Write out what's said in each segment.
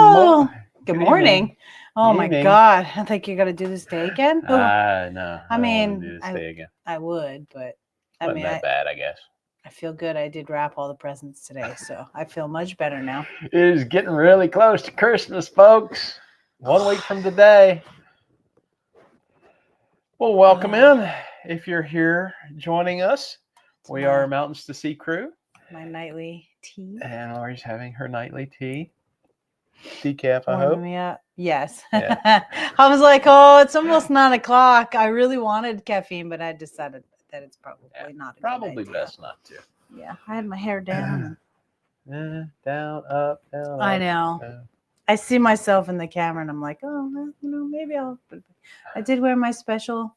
Oh, good morning. Evening. Oh my Evening. God. I think you're gonna do this day again. No, I I don't want mean, to do this day again. I would, but I Wasn't mean, that bad, I guess. I feel good. I did wrap all the presents today, so I feel much better now. It is getting really close to Christmas, folks. 1 week from today. Well, welcome in. If you're here joining us, we are Mountains to Sea crew. My nightly tea. And Lori's having her nightly tea. Decaf, I Warming hope. me up. Yes. Yeah. I was like, oh, it's almost 9 o'clock. I really wanted caffeine, but I decided that it's probably not a Probably good idea. best not to. Yeah, I had my hair down. Down, up, down. I up, know. down. I see myself in the camera, and I'm like, oh, well, maybe I'll. I did wear my special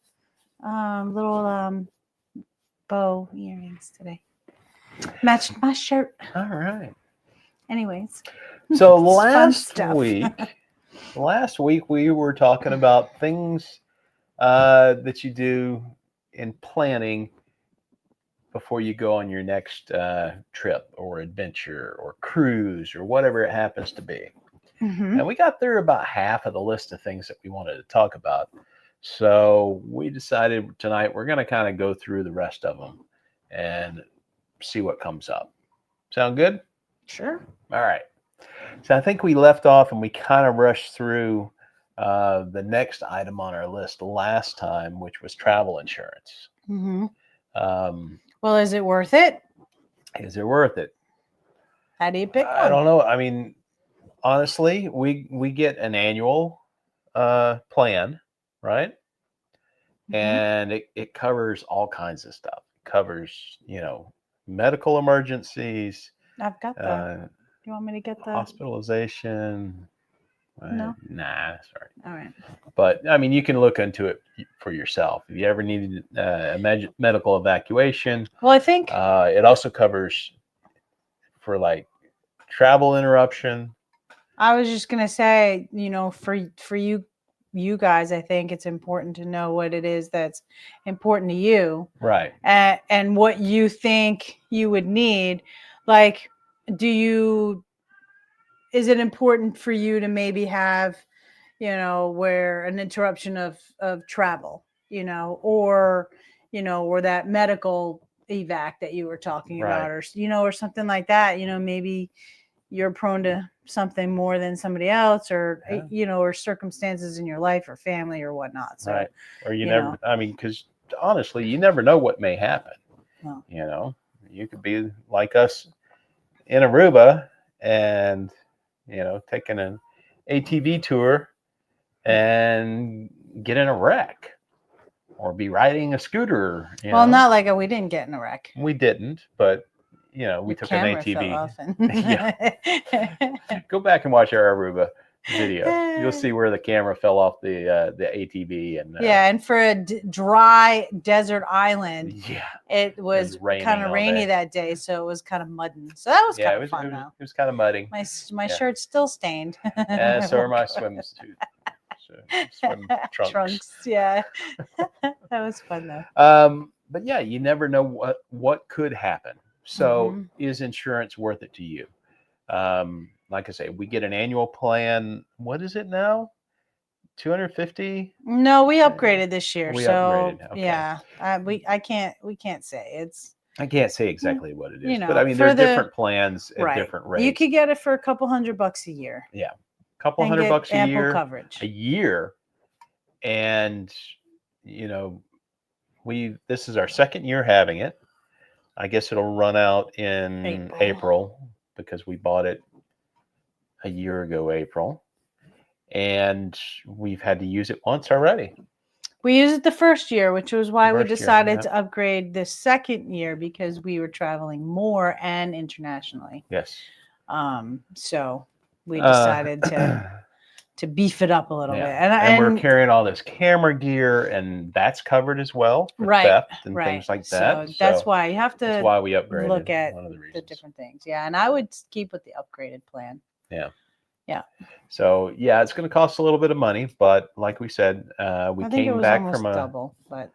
little bow earrings today. Matched my shirt. All right. Anyways. So last week we were talking about things that you do in planning before you go on your next trip or adventure or cruise or whatever it happens to be. Mm-hmm. And we got through about half of the list of things that we wanted to talk about. So we decided tonight we're going to kind of go through the rest of them and see what comes up. Sound good? Sure. All right. So I think we left off and we kind of rushed through the next item on our list last time, which was travel insurance. Mm-hmm. Well, is it worth it? Is it worth it? How do you pick one? I don't know. I mean, honestly, we get an annual plan, right? Mm-hmm. And it covers all kinds of stuff. It covers, medical emergencies. I've got that. Do you want me to get the hospitalization? No. Nah, sorry. All right. But I mean, you can look into it for yourself. If you ever needed a medical evacuation, well, I think it also covers for like travel interruption. I was just gonna say, for you guys, I think it's important to know what it is that's important to you, right? And what you think you would need. Like, is it important for you to maybe have, where an interruption of travel, or that medical evac that you were talking about, or or something like that, maybe you're prone to something more than somebody else, or or circumstances in your life or family or whatnot. So, right. Or because honestly, you never know what may happen. Well, you could be like us in Aruba and taking an ATV tour and get in a wreck, or be riding a scooter. Not like we didn't get in a wreck. We didn't, but we took an ATV. Yeah. Go back and watch our Aruba video. You'll see where the camera fell off the ATV. And for a dry desert island, it was kind of rainy that day, so it was kind of mudding. So that was kind of fun, though. It was kind of muddy. My shirt's still stained. So are my swimsuit. Swim trunks. Yeah. That was fun, though. But yeah, you never know what could happen. So is insurance worth it to you? Like I say, we get an annual plan. What is it now? $250? No, we upgraded this year. Upgraded. Okay. Yeah, we can't say it's. I can't say exactly what it is, but I mean, there's different plans at different rates. You could get it for a couple $100 a year. Yeah, a couple $100 a year. Coverage. A year, and this is our second year having it. I guess it'll run out in April because we bought it a year ago, April. And we've had to use it once already. We used it the first year, which was why we decided to upgrade the second year, because we were traveling more and internationally. Yes. So we decided to beef it up a little bit. And we're carrying all this camera gear, and that's covered as well for theft and things like that. So that's why you have to. That's why we upgraded. Look at the different things. Yeah, and I would keep with the upgraded plan. Yeah. Yeah. So it's going to cost a little bit of money, but like we said, we came back from double, but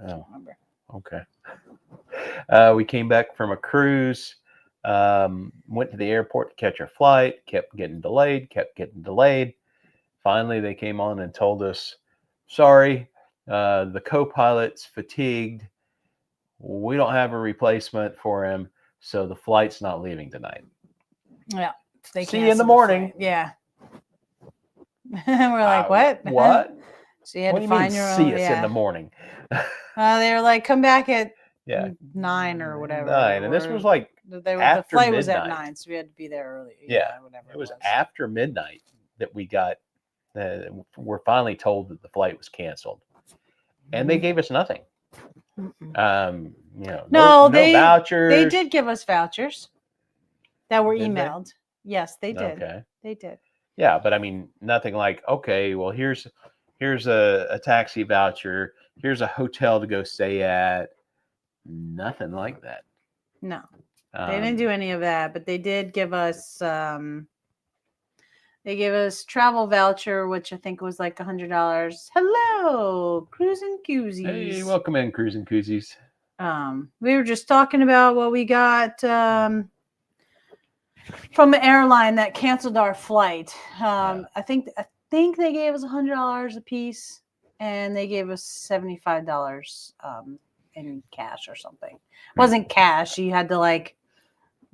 I don't remember. Okay. We came back from a cruise Went to the airport to catch our flight, kept getting delayed. Finally, they came on and told us, sorry, the co-pilot's fatigued. We don't have a replacement for him, so the flight's not leaving tonight. Yeah. They See you in the canceled morning. flight. Yeah. We're like, what? What? So you had What to do you find mean, your see own. us Yeah. in the morning? They were like, come back at Yeah. 9 or whatever. 9. And this was like the after flight was at midnight. 9, so we had to be there early. Yeah. Whatever It was after midnight that we got, we're finally told that the flight was canceled. And they gave us nothing. No vouchers. They did give us vouchers that were Did they? emailed. Yes, they did. Okay. They did. Yeah, but I mean, nothing like, okay, well, here's a taxi voucher. Here's a hotel to go stay at. Nothing like that. No, they didn't do any of that, but they did give us. They gave us travel voucher, which I think was like $100. Hello, Cruising Koozies. Hey, welcome in, Cruising Koozies. We were just talking about what we got from an airline that canceled our flight. I think they gave us $100 a piece, and they gave us $75 in cash or something. It wasn't cash. You had to like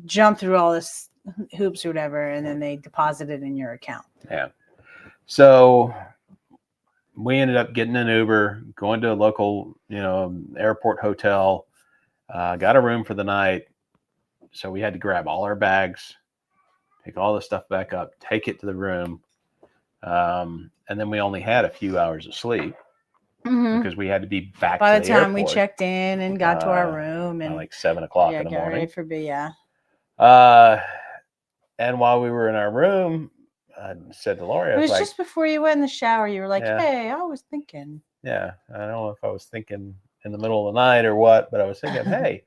jump through all this hoops or whatever, and then they deposit it in your account. Yeah. So we ended up getting an Uber, going to a local, airport hotel, got a room for the night. So we had to grab all our bags, pick all the stuff back up, take it to the room. And then we only had a few hours of sleep because we had to be back by to the the time airport. We checked in and got to our room and like 7 o'clock in the got morning. ready for bed. And while we were in our room, I said to Lori, it was just before you went in the shower. You were like, Yeah. hey, I was thinking. Yeah, I don't know if I was thinking in the middle of the night or what, but I was thinking, hey,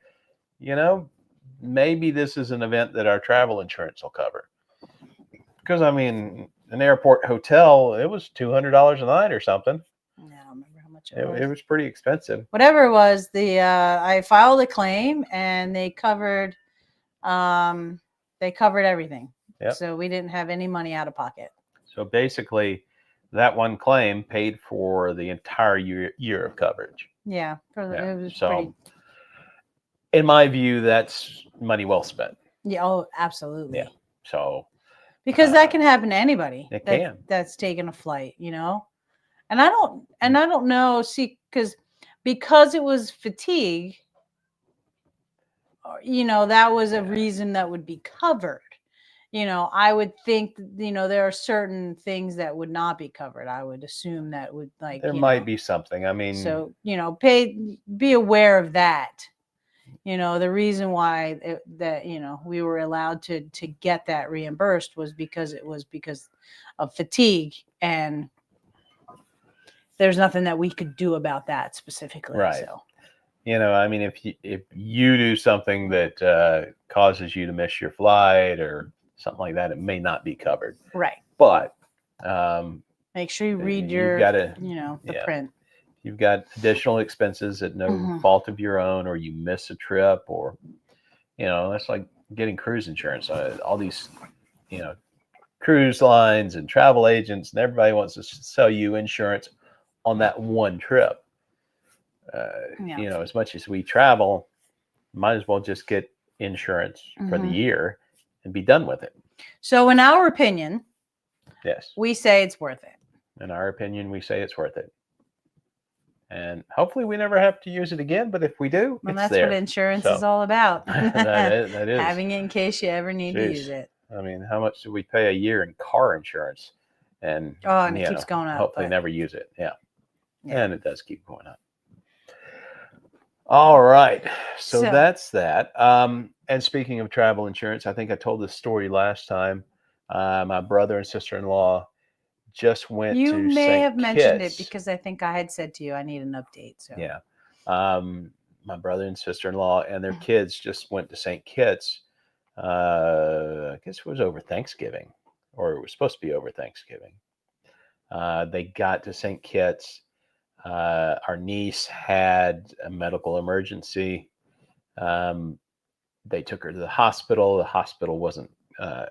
maybe this is an event that our travel insurance will cover. Because, I mean, an airport hotel, it was $200 a night or something. Yeah, I don't remember how much it was. It was pretty expensive. Whatever it was, I filed a claim and they covered everything. Yep. So we didn't have any money out of pocket. So basically, that one claim paid for the entire year of coverage. Yeah. It was so, in my view, that's money well spent. Yeah. Oh, absolutely. Yeah. So. Because that can happen to anybody. It can. That's taking a flight, And I don't know. See, because it was fatigue. That was a reason that would be covered. I would think, there are certain things that would not be covered. I would assume that would there might be something. I mean, so, be aware of that. The reason why we were allowed to get that reimbursed was because of fatigue, and there's nothing that we could do about that specifically. Right. So. I mean, if you do something that causes you to miss your flight or something like that, it may not be covered. Right. But make sure you read the print. You've got additional expenses at no fault of your own, or you miss a trip, or that's like getting cruise insurance. All these cruise lines and travel agents and everybody wants to sell you insurance on that one trip. As much as we travel, might as well just get insurance for the year and be done with it. So in our opinion, yes, we say it's worth it. In our opinion, we say it's worth it. And hopefully we never have to use it again, but if we do, well, it's that's there. what insurance is all about. that is. Having it in case you ever need to use it. I mean, how much do we pay a year in car insurance? And it keeps going up. Hopefully never use it. Yeah. And it does keep going up. All right. So that's that. And speaking of travel insurance, I think I told this story last time. My brother and sister-in-law just went to St. Kitts. You may have mentioned it because I think I had said to you, I need an update. So yeah. My brother and sister-in-law and their kids just went to St. Kitts. I guess it was over Thanksgiving, or it was supposed to be over Thanksgiving. They got to St. Kitts. Our niece had a medical emergency. They took her to the hospital. The hospital wasn't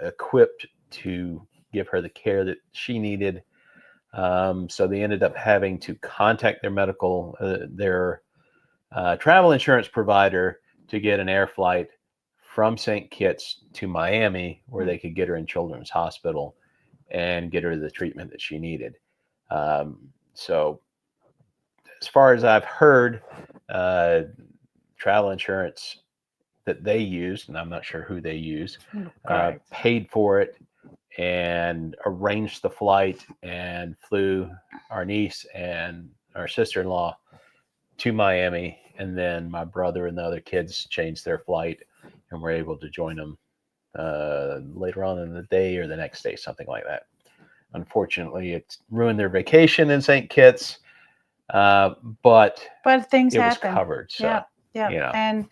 equipped to give her the care that she needed. So they ended up having to contact their travel insurance provider to get an air flight from St. Kitts to Miami, where they could get her in Children's Hospital and get her the treatment that she needed. So as far as I've heard, travel insurance that they used, and I'm not sure who they use, paid for it and arranged the flight and flew our niece and our sister-in-law to Miami. And then my brother and the other kids changed their flight and were able to join them later on in the day or the next day, something like that. Unfortunately, it ruined their vacation in St. Kitts, but things it was happen. covered. So, yeah.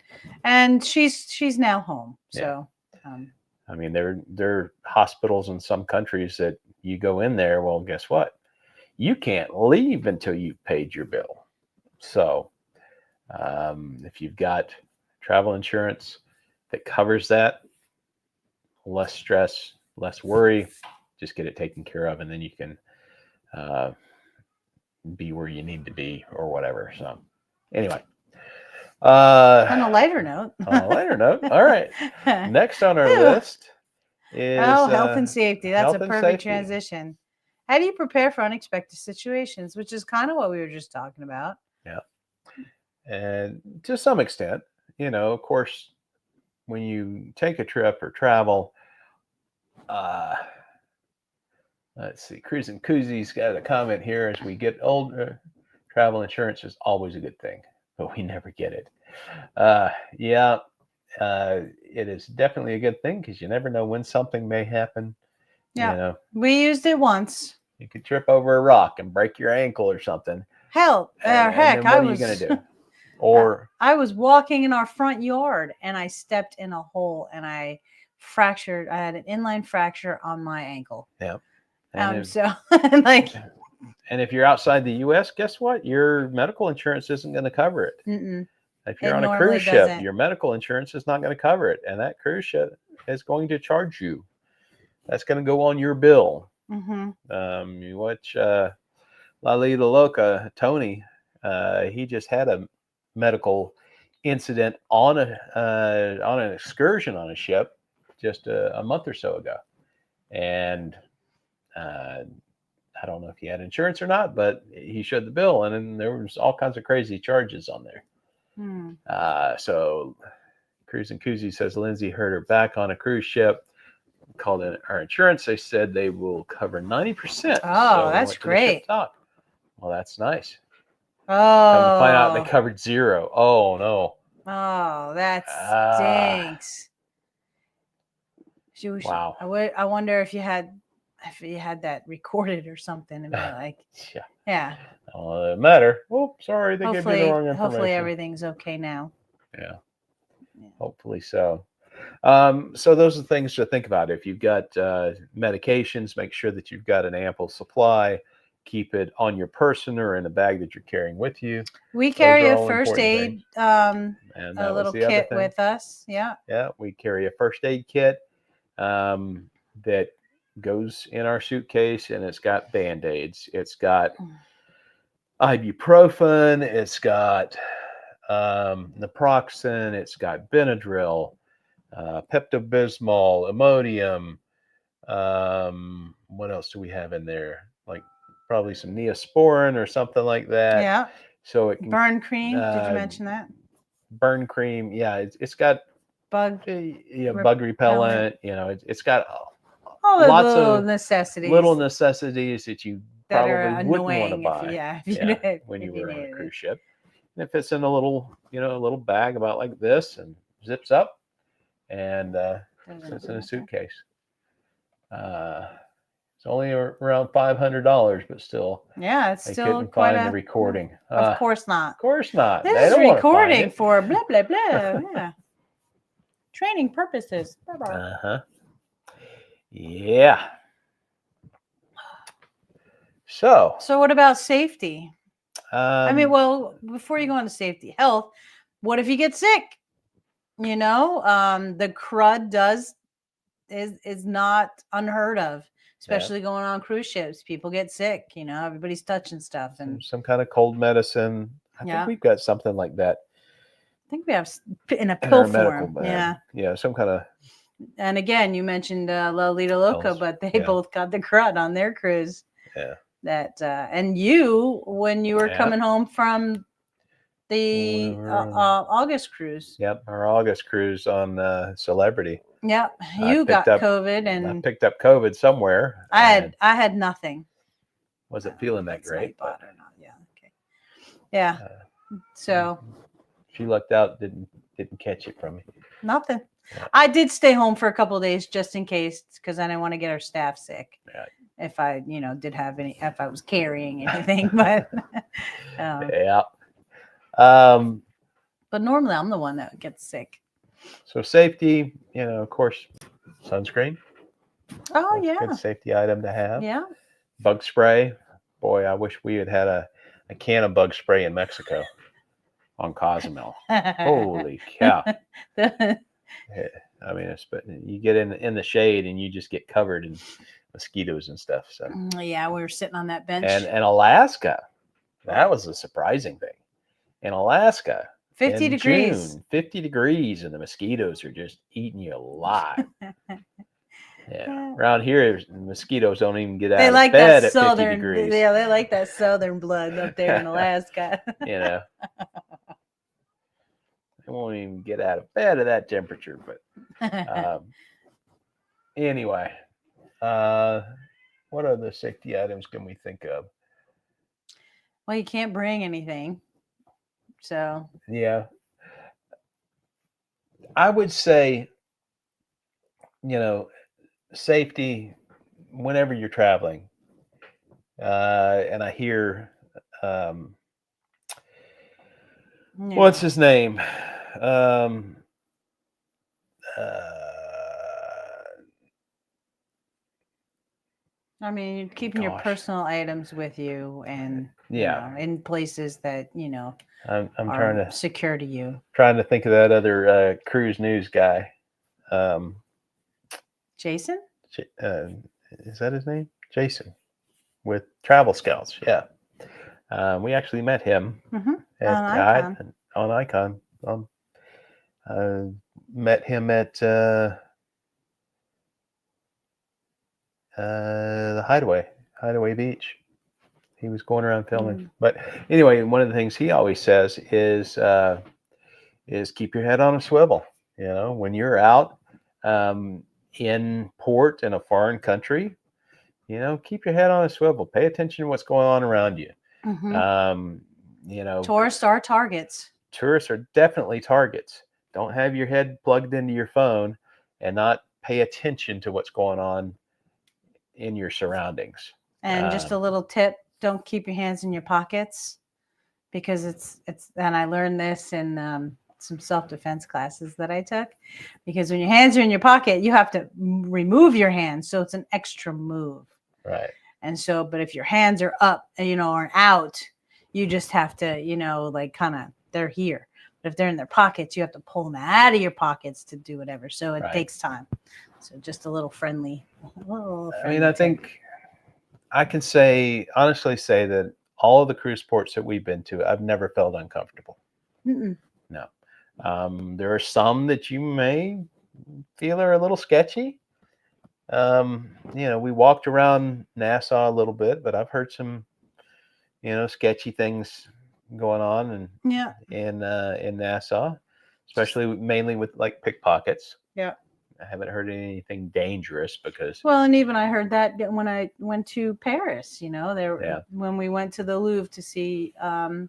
And she's now home. So, I mean, there are hospitals in some countries that you go in there. Well, guess what? You can't leave until you've paid your bill. So, if you've got travel insurance that covers that, less stress, less worry, just get it taken care of, and then you can be where you need to be or whatever. So anyway, on a lighter note. All right. Next on our list is health and safety. That's a perfect safety. Transition. How do you prepare for unexpected situations, which is kind of what we were just talking about? Yeah. And to some extent, of course, when you take a trip or travel, let's see, Cruising Koozies got a comment here. As we get older, travel insurance is always a good thing, but we never get it. It is definitely a good thing because you never know when something may happen. Yeah, we used it once. You could trip over a rock and break your ankle or something. Heck, what are you going to do? Or I was walking in our front yard and I stepped in a hole and I had an inline fracture on my ankle. Yeah. And if you're outside the U.S., guess what? Your medical insurance isn't going to cover it. Mm-mm. If you're on a cruise ship, your medical insurance is not going to cover it, and that cruise ship is going to charge you. That's going to go on your bill. Mm-hmm. You watch La Lita Loca, Tony. He just had a medical incident on an excursion on a ship just a month or so ago, and I don't know if he had insurance or not, but he showed the bill, and then there was all kinds of crazy charges on there. So Cruising Koozie says Lindsay hurt her back on a cruise ship. Called in our insurance. They said they will cover 90%. Oh, that's great. Well, that's nice. Oh. Come to find out they covered 0. Oh, no. Oh, that stinks. Wow. I wonder if you had that recorded or something and be like, yeah. Oh, it doesn't matter. Oh, sorry, they gave me the wrong information. Hopefully everything's okay now. Yeah. Hopefully so. So those are things to think about. If you've got medications, make sure that you've got an ample supply. Keep it on your person or in a bag that you're carrying with you. We carry a first aid, a little kit with us. Yeah. Yeah, we carry a first aid kit that goes in our suitcase, and it's got Band-Aids. It's got ibuprofen. It's got naproxen. It's got Benadryl. Pepto-Bismol, Imodium. What else do we have in there? Like probably some Neosporin or something like that. Yeah. So it can, burn cream. Did you mention that? Burn cream. Yeah, it's got bug repellent. It's got all lots of necessities. Little necessities that you probably wouldn't want to buy. When you were on a cruise ship. And it fits in a little bag about like this and zips up. And it's in a suitcase. It's only around $500, but still. Yeah, it's still couldn't find the recording. Of course not. Of course not. This is recording for blah blah blah. Yeah. Training purposes. Yeah. So what about safety? Before you go on to safety, health. What if you get sick? The crud is not unheard of, especially going on cruise ships. People get sick, everybody's touching stuff. And some kind of cold medicine. I think we've got something like that. I think we have in a in pill our medical form. bag. Yeah, some kind of. And again, you mentioned Lolita Loca, pills. but they both got the crud on their cruise. Yeah. That and you, when you were coming home from the August cruise. Yep, our August cruise on Celebrity. Yep, you got COVID, and I picked up COVID somewhere. I had nothing. Wasn't feeling that great. But, or not. Yeah. Okay. Yeah. So she lucked out. Didn't catch it from me. Nothing. Yeah. I did stay home for a couple of days just in case, because I didn't want to get our staff sick. Right. If I, did have if I was carrying anything, but yeah. But normally I'm the one that gets sick. So safety, of course, sunscreen. Oh, yeah. Good safety item to have. Yeah. Bug spray. Boy, I wish we had a can of bug spray in Mexico on Cozumel. Holy cow. I mean, you get in the shade and you just get covered in mosquitoes and stuff. So yeah, we were sitting on that bench. And Alaska, that was a surprising thing. In Alaska, 50 degrees. June, 50 degrees, and the mosquitoes are just eating you alive. Yeah. Around here, mosquitoes don't even get out of bed at 50 degrees. Yeah, they like that southern blood up there in Alaska. They won't even get out of bed at that temperature. But anyway, what other safety items can we think of? Well, you can't bring anything. So yeah, I would say, safety whenever you're traveling. And I hear, what's his name? I mean, keeping your personal items with you, and in places that I'm are trying to secure to you. Trying to think of that other cruise news guy. Jason? Is that his name? Jason, with Travel Scouts. Yeah, we actually met him on Icon. Met him at the Hideaway Beach. He was going around filming. But anyway, one of the things he always says is keep your head on a swivel. When you're out in port in a foreign country, keep your head on a swivel. Pay attention to what's going on around you. Tourists are targets. Tourists are definitely targets. Don't have your head plugged into your phone and not pay attention to what's going on in your surroundings. And just a little tip, don't keep your hands in your pockets, because it's and I learned this in some self-defense classes that I took, because when your hands are in your pocket, you have to remove your hands. So it's an extra move. Right. And so, but if your hands are up and, or out, you just have to, they're here. But if they're in their pockets, you have to pull them out of your pockets to do whatever. So it takes time. So just a little friendly. I mean, I think I can honestly say that all of the cruise ports that we've been to, I've never felt uncomfortable. Mm-mm. No. There are some that you may feel are a little sketchy. We walked around Nassau a little bit, but I've heard some, sketchy things going on in Nassau, especially mainly with like pickpockets. Yeah. I haven't heard anything dangerous because. Well, and even I heard that when I went to Paris, when we went to the Louvre to see Da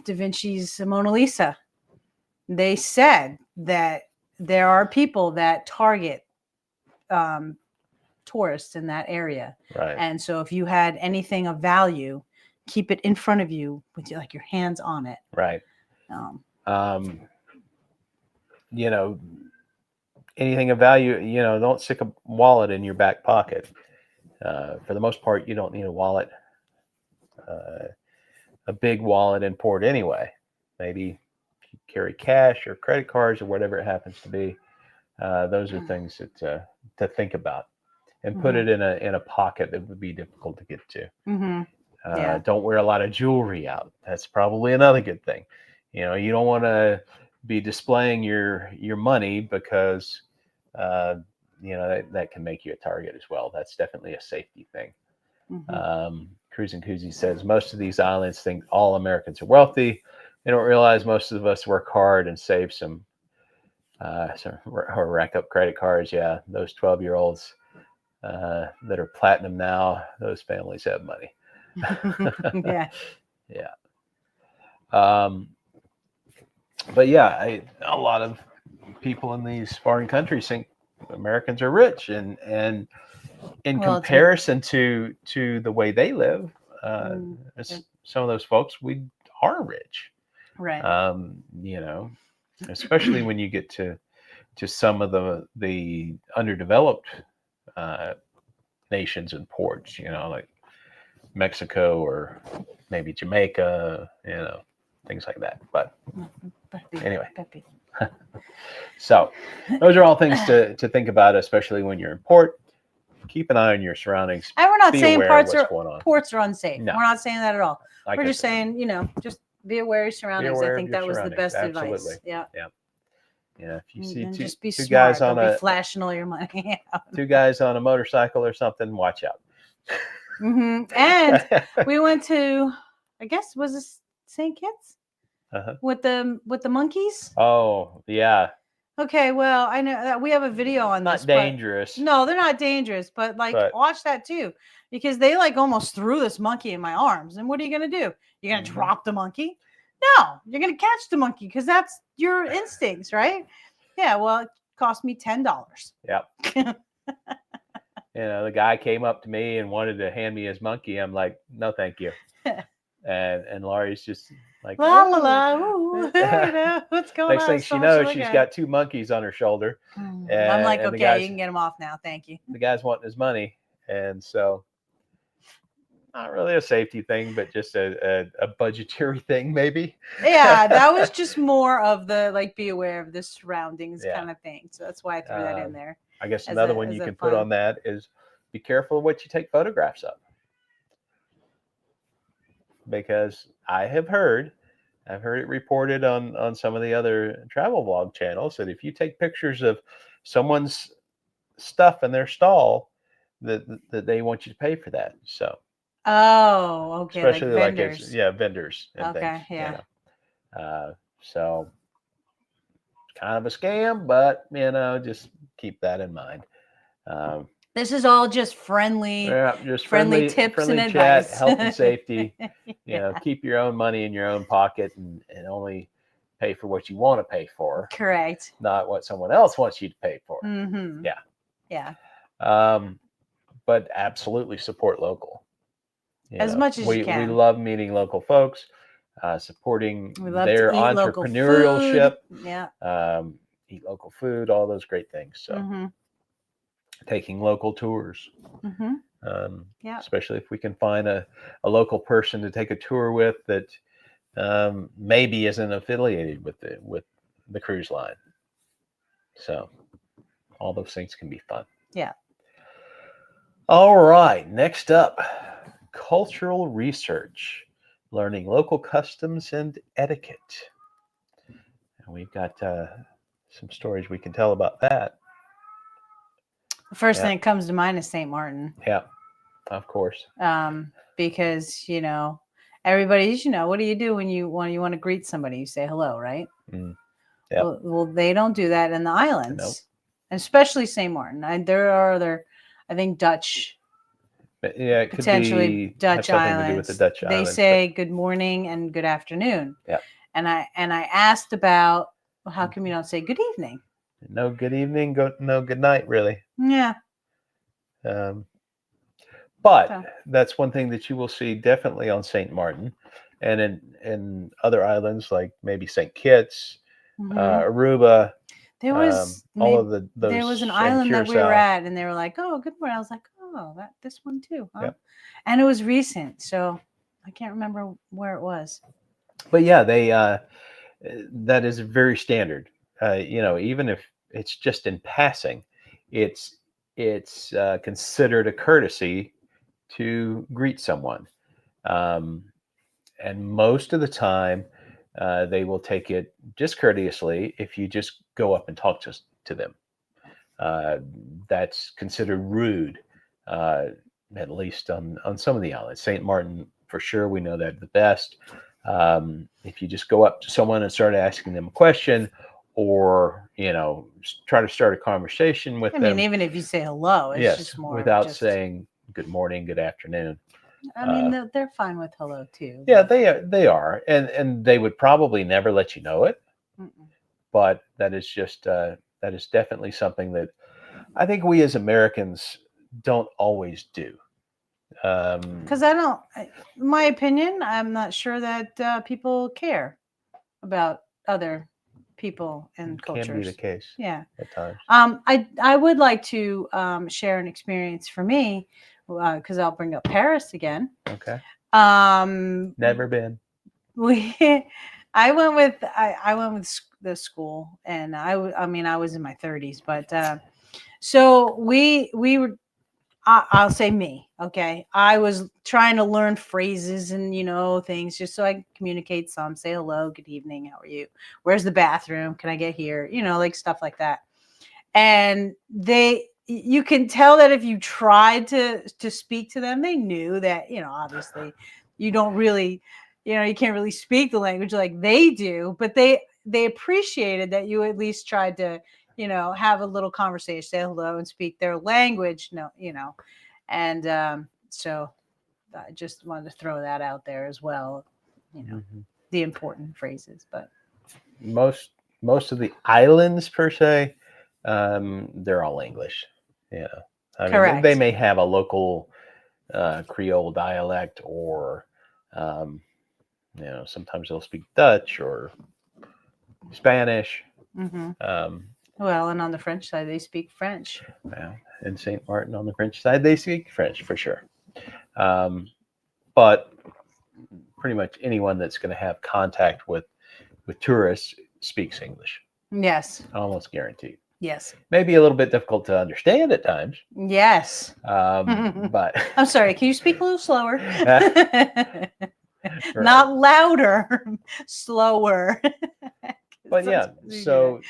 Vinci's Mona Lisa, they said that there are people that target tourists in that area. Right. And so if you had anything of value, keep it in front of you with your hands on it. Right. Anything of value, don't stick a wallet in your back pocket. For the most part, you don't need a wallet, a big wallet in port anyway. Maybe you carry cash or credit cards or whatever it happens to be, those are things that to think about, and put it in a pocket that would be difficult to get to. Yeah. Don't wear a lot of jewelry out. That's probably another good thing. You know, you don't want to be displaying your money because you know that can make you a target as well. That's definitely a safety thing. Cruising Koozie says most of these islands think all Americans are wealthy. They don't realize most of us work hard and save some or rack up credit cards. Yeah, those 12-year-olds that are platinum now, those families have money. Yeah. Yeah. But yeah, a lot of people in these foreign countries think Americans are rich, and in comparison to the way they live, some of those folks we are rich, right? You know, especially when you get to some of the underdeveloped nations and ports, you know, like Mexico or maybe Jamaica, you know, things like that. But anyway, so those are all things to think about, especially when you're in port. Keep an eye on your surroundings. And we're not Be saying aware of what's going on. ports are unsafe. No. We're not saying that at all. Like we're just saying, you know, just be aware of your surroundings. aware I think of your that was the best surroundings. advice. Yeah. Yeah. Yeah. If you see just be two smart. guys on Don't be flashing all your money. two guys on a motorcycle or something, watch out. And we went to, I guess, was this St. Kitts with the monkeys? Oh yeah. Okay, well, I know that we have a video on not this. Dangerous. No, they're not dangerous, but watch that too, because they like almost threw this monkey in my arms. And what are you gonna do? You're gonna drop the monkey? No, you're gonna catch the monkey because that's your instincts, right? Yeah. Well, it cost me $10. Yep. You know, the guy came up to me and wanted to hand me his monkey. I'm like, no, thank you. and Laurie's just like, la la la. Ooh, what's going on? Next thing she knows, she's got 2 monkeys on her shoulder. And I'm like, okay, you can get them off now. Thank you. The guy's wanting his money, and so not really a safety thing, but just a budgetary thing, maybe. Yeah, that was just more of the like, be aware of the surroundings kind of thing. So that's why I threw that in there. I guess another one you can put on that is be careful of what you take photographs of. Because I have heard it reported on some of the other travel vlog channels that if you take pictures of someone's stuff in their stall, that they want you to pay for that. So okay, especially like vendors. Vendors and things. Yeah. You know? So it's kind of a scam, but you know, just keep that in mind. This is all just friendly, just friendly tips friendly and chat, advice. health and safety. You know, keep your own money in your own pocket and only pay for what you want to pay for. Correct. Not what someone else wants you to pay for. Yeah. But absolutely support local. As much as you can. We love meeting local folks, supporting their entrepreneurship. Eat local food, all those great things. So taking local tours. Especially if we can find a local person to take a tour with that maybe isn't affiliated with the cruise line. So all those things can be fun. Yeah. All right. Next up, cultural research, learning local customs and etiquette. And we've got some stories we can tell about that. The first thing that comes to mind is St. Martin. Yeah, of course. Because, you know, everybody's, you know, what do you do when you want to greet somebody? You say hello, right? Well, they don't do that in the islands. Nope. Especially St. Martin. There are other, I think, Dutch. Yeah, it could potentially Dutch islands. To do with the Dutch they say good morning and good afternoon. Yeah. And I asked about, well, how come you don't say good evening? No good evening, no good night, really. Yeah. But that's one thing that you will see definitely on St. Martin, and in other islands like maybe St. Kitts, Aruba. There was all of those. There was an island that we were at, and they were like, "Oh, good morning." I was like, "Oh, this one too." Huh? Yep. And it was recent, so I can't remember where it was. But yeah, they that is very standard. Even if it's just in passing, it's considered a courtesy to greet someone. Um, and most of the time, they will take it discourteously if you just go up and talk to them. Uh, that's considered rude, uh, at least on some of the islands. St. Martin, for sure, we know that the best. If you just go up to someone and start asking them a question, or try to start a conversation with I mean, them, even if you say hello, it's yes, just more without just. saying good morning, good afternoon. I mean, they're fine with hello too. Yeah, they are, and they would probably never let you know it, Mm-mm. but that is definitely something that I think we as Americans don't always do. Because my opinion, I'm not sure that people care about other people and Can be the cultures. case Yeah. at times. I would like to share an experience for me because I'll bring up Paris again. Okay. Um, Never been. I went with the school, and I mean, I was in my 30s, but so we were. I'll say me. Okay. I was trying to learn phrases and, things just so I can communicate some, say hello, good evening, how are you? Where's the bathroom? Can I get here? Like stuff like that. And you can tell that if you tried to speak to them, they knew that, obviously you don't really, you can't really speak the language like they do, but they appreciated that you at least tried to, have a little conversation, say hello and speak their language. No, and so I just wanted to throw that out there as well, Mhm. the important phrases, but Most of the islands per se, they're all English. Yeah, I mean they correct. may have a local Creole dialect, or sometimes they'll speak Dutch or Spanish. Hmm. Um, Well, and on the French side, they speak French. well, in St. Martin on the French side, they speak French for sure. But pretty much anyone that's going to have contact with tourists speaks English, Yes. almost guaranteed. Yes. Maybe a little bit difficult to understand at times, Yes. but I'm sorry. Can you speak a little slower? right. Not louder, slower. But yeah, Sometimes you do so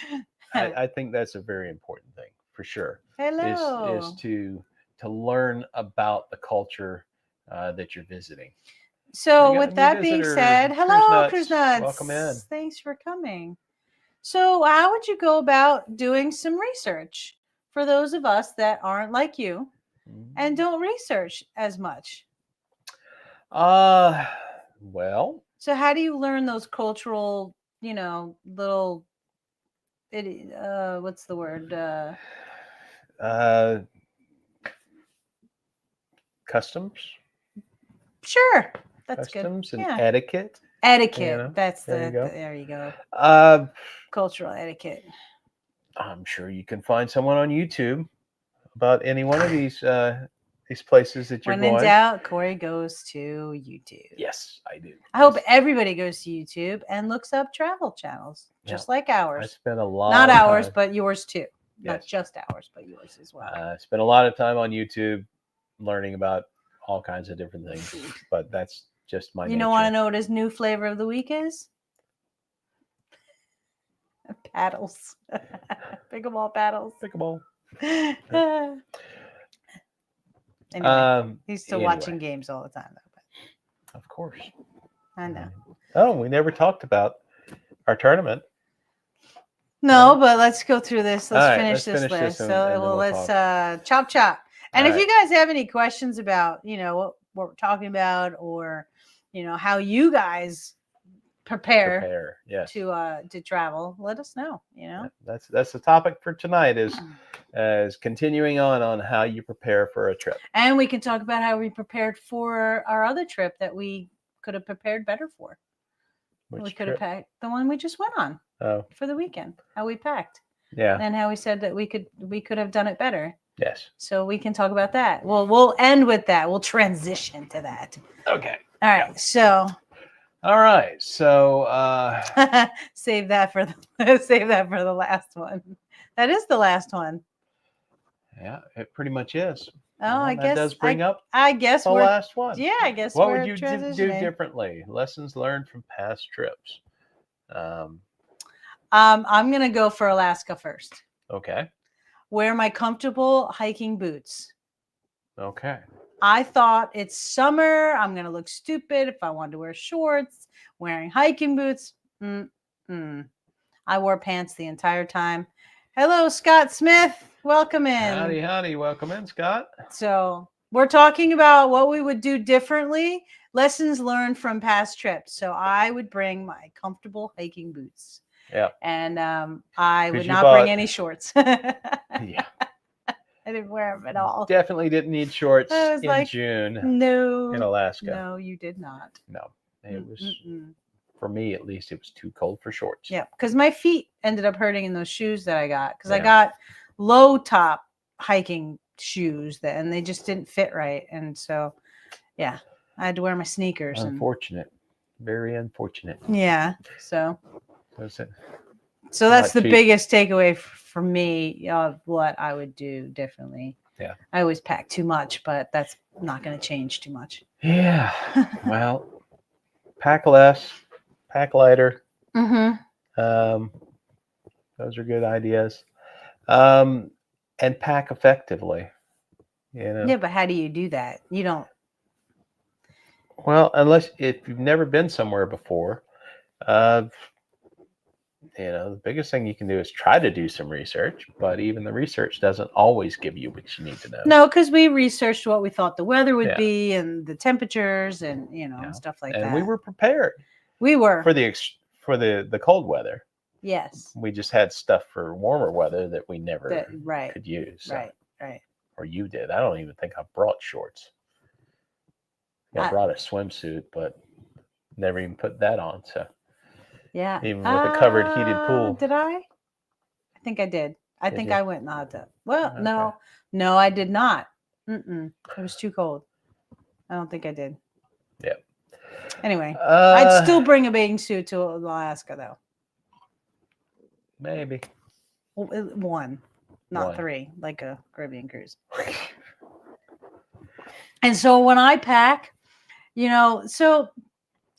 that. I think that's a very important thing for sure. Is Hello. to learn about the culture that you're visiting. So, We got a with new that being visitor, said, Cruise hello, Cruise Nuts. Welcome in. Nuts. Thanks for coming. So, how would you go about doing some research for those of us that aren't like you and don't research as much? Well, So, how do you learn those cultural, little, what's the word? uh, customs, Sure, that's good. customs and Yeah, etiquette. etiquette. That's There you go. there you go. Uh, Cultural etiquette. I'm sure you can find someone on YouTube about any one of these places that you're When in going. doubt, Corey goes to YouTube. Yes, I do. I hope everybody goes to YouTube and looks up travel channels, just like I ours. spent a lot. Not ours, but yours too. Not Yes. just ours, but yours as well. I spent a lot of time on YouTube learning about all kinds of different things, but that's just my You nature. don't want to know what his new flavor of the week is? Paddles. Pickleball paddles. Pickleball. Anyway, he's still watching games all the time, though. Of course. I know. Oh, we never talked about our tournament. No, but let's go through this. Let's All right, finish let's this finish list. this and then we'll let's talk. chop. And All if you guys have any questions about, what we're talking about, or how you guys prepare Yes. to travel, let us know. That's the topic for tonight is continuing on how you prepare for a trip. And we can talk about how we prepared for our other trip that we could have prepared better for. We could have packed the one we just went on for the weekend. How we packed. Yeah. And how we said that we could have done it better. Yes. So we can talk about that. We'll end with that. We'll transition to that. Okay. All right. So All right. So Save that for the last one. That is the last one. yeah, it pretty much is. Oh, Well, I that guess does bring up I guess the we're last one. yeah, I guess What we're would you do transitioning. differently? Lessons learned from past trips. I'm gonna go for Alaska first. Okay. Wear my comfortable hiking boots. Okay. I thought it's summer. I'm gonna look stupid if I wanted to wear shorts, wearing hiking boots. Mm-mm. I wore pants the entire time. Hello, Scott Smith. Welcome in. Howdy, howdy. Welcome in, Scott. So we're talking about what we would do differently, lessons learned from past trips. So I would bring my comfortable hiking boots. Yeah. And I would you not bring bought- any shorts. Yeah. I didn't wear them at all. Definitely didn't need shorts I was in like, June No, in Alaska. no, you did not. No. It was Mm-mm. for me at least. It was too cold for shorts. Yeah, because my feet ended up hurting in those shoes that I got because I Yeah. got low top hiking shoes and they just didn't fit right, and so yeah, I had to wear my sneakers. Unfortunate. Very unfortunate. Yeah, so Was it? that's the cheap. biggest takeaway for me of what I would do differently. Yeah. I always pack too much, but that's not going to change too much. Yeah. Well, pack less, pack lighter. Mm-hmm. Those are good ideas. And pack effectively. You know. Yeah, but how do you do that? You don't. Well, if you've never been somewhere before, the biggest thing you can do is try to do some research, but even the research doesn't always give you what you need to know. No, because we researched what we thought the weather would Yeah. be and the temperatures and stuff like that. And we were prepared We were. for the cold weather. Yes. We just had stuff for warmer weather that we never Right. could use. So. Right. Or you did. I don't even think I brought shorts. I brought a swimsuit, but never even put that on. So Yeah. even with a covered heated pool. Did I? I think I did. I think you? I went in the hot tub. Well, Okay. no, I did not. It was too cold. I don't think I did. Yeah. Anyway, I'd still bring a bathing suit to Alaska, though. Maybe. One, not One. 3, like a Caribbean cruise. And so when I pack, so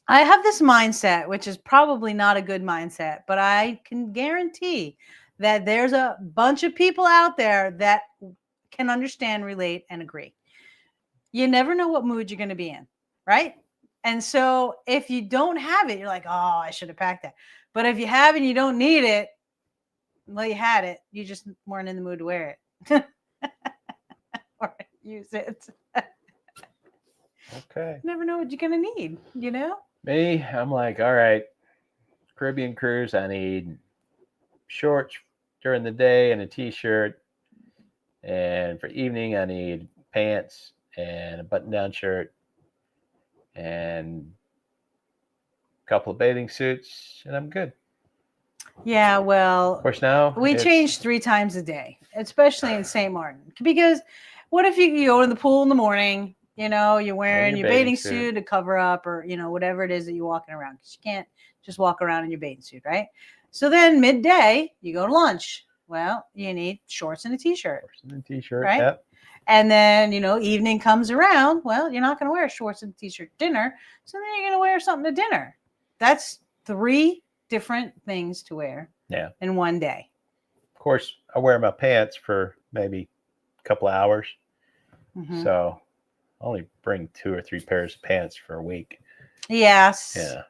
I have this mindset, which is probably not a good mindset, but I can guarantee that there's a bunch of people out there that can understand, relate, and agree. You never know what mood you're going to be in, right? And so if you don't have it, you're like, oh, I should have packed that. But if you have it and you don't need it, well, you had it. You just weren't in the mood to wear it or use it. Okay. You never know what you're going to need, Me, I'm like, all right, Caribbean cruise, I need shorts during the day and a t-shirt. And for evening, I need pants and a button-down shirt and a couple of bathing suits, and I'm good. Yeah, well, Of course, now we change 3 times a day, especially in St. Martin. Because what if you go to the pool in the morning, you're wearing your bathing suit to cover up or, whatever it is that you're walking around. Because you can't just walk around in your bathing suit, right? So then midday, you go to lunch. Well, you need shorts and a t-shirt. Shorts and a t-shirt, right? Yep. And then, evening comes around. Well, you're not going to wear shorts and t-shirt dinner. So then you're going to wear something to dinner. That's 3 different things to wear in one day. Of course, I wear my pants for maybe a couple of hours. Mm-hmm. So I only bring 2 or 3 pairs of pants for a week. Yes. Yeah.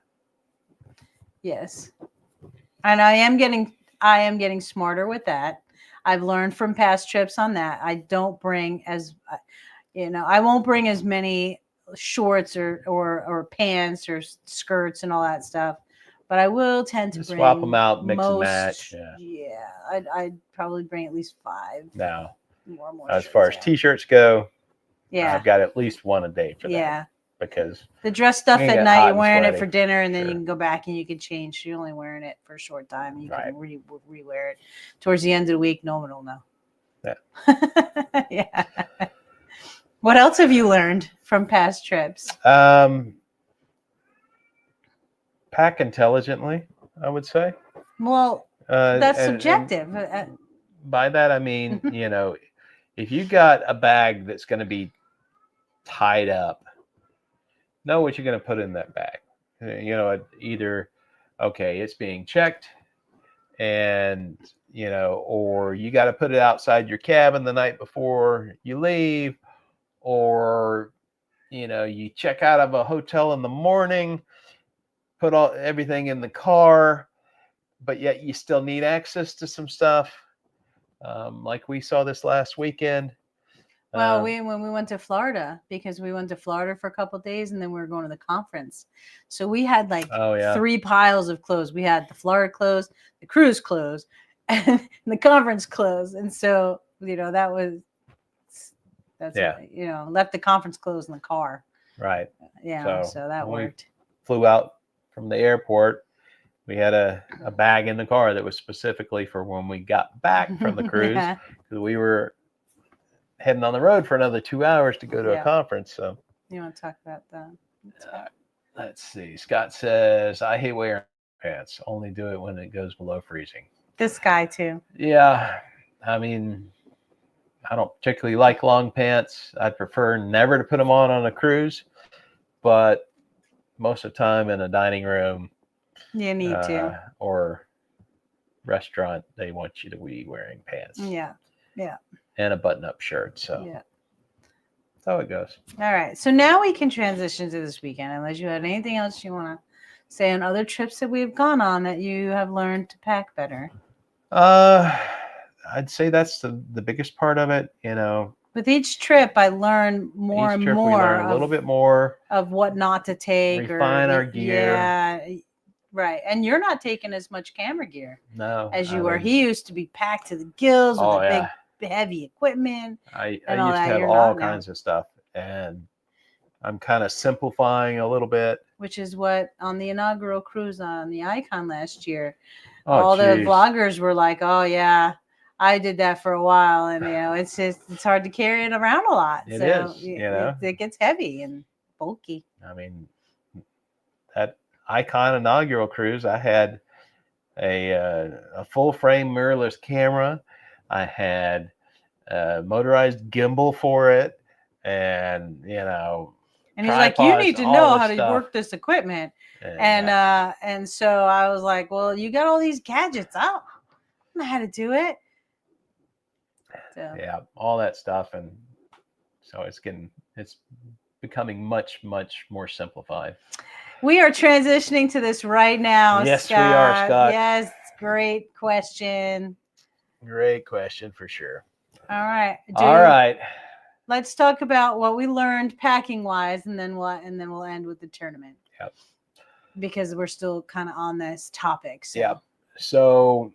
Yes. And I am getting smarter with that. I've learned from past trips on that. I don't bring I won't bring as many shorts or pants or skirts and all that stuff. But I will tend to Just bring swap them out, mix and match. Yeah, I'd probably bring at least 5. Now, more as far as t-shirts go, yeah, I've got at least one a day for that. Yeah, because the dress stuff you can at get night, hot you're and wearing it sweaty. for dinner, and then you Sure. can go back and you can change. You're only wearing it for a short time. You Right. can re-wear it towards the end of the week. No one will know. Yeah. Yeah. What else have you learned from past trips? pack intelligently, I would say. Well, that's And subjective. by that, I mean, if you got a bag that's going to be tied up, know what you're going to put in that bag. Either, okay, it's being checked, and, or you got to put it outside your cabin the night before you leave, or, you check out of a hotel in the morning, put everything in the car, but yet you still need access to some stuff. Like we saw this last weekend. Well, when we went to Florida, because we went to Florida for a couple of days and then we were going to the conference. So we had like 3 piles of clothes. We had the Florida clothes, the cruise clothes, and the conference clothes. And so, left the conference clothes in the car. Right. Yeah. So that worked. Flew out from the airport. We had a bag in the car that was specifically for when we got back from the cruise, because we were heading on the road for another 2 hours to go to a conference. So you want to talk about that? Let's see. Scott says, I hate wearing pants. Only do it when it goes below freezing. This guy too. Yeah. I mean, I don't particularly like long pants. I'd prefer never to put them on a cruise, but most of the time in a dining room, you need to, or restaurant, they want you to be wearing pants. Yeah. And a button-up shirt. So yeah, that's how it goes. All right. So now we can transition to this weekend. Unless you had anything else you want to say on other trips that we've gone on that you have learned to pack better. I'd say that's the biggest part of it. With each trip, I learn more and more. We learn a little bit more of what not to take, refine our gear. Yeah, right. And you're not taking as much camera gear as you were. He used to be packed to the gills with big, heavy equipment. I used to have all kinds of stuff, and I'm kind of simplifying a little bit. Which is what on the inaugural cruise on the Icon last year, all the vloggers were like, "Oh yeah, I did that for a while," and it's hard to carry it around a lot. It is, it gets heavy and bulky. I mean, that Icon inaugural cruise, I had a full frame mirrorless camera. I had a motorized gimbal for it, and and he's like, you need to know how to work this equipment. And so I was like, well, you got all these gadgets. I don't know how to do it. So. Yeah, all that stuff. And so it's becoming much, much more simplified. We are transitioning to this right now. Yes, Scott. We are, Scott. Yes, great question. Great question for sure. All right. All right. Let's talk about what we learned packing wise, and then we'll end with the tournament. Yep. Because we're still kind of on this topic. So. Yep. So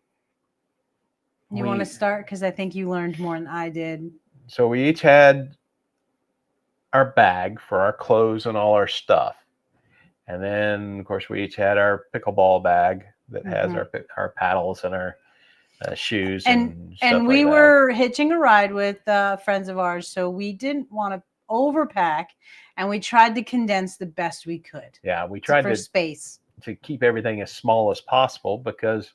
you want to start? Because I think you learned more than I did. So we each had our bag for our clothes and all our stuff. And then, of course, we each had our pickleball bag that has our paddles and our shoes and stuff and we were hitching a ride with friends of ours, so we didn't want to overpack, and we tried to condense the best we could. Yeah, we tried for space to keep everything as small as possible, because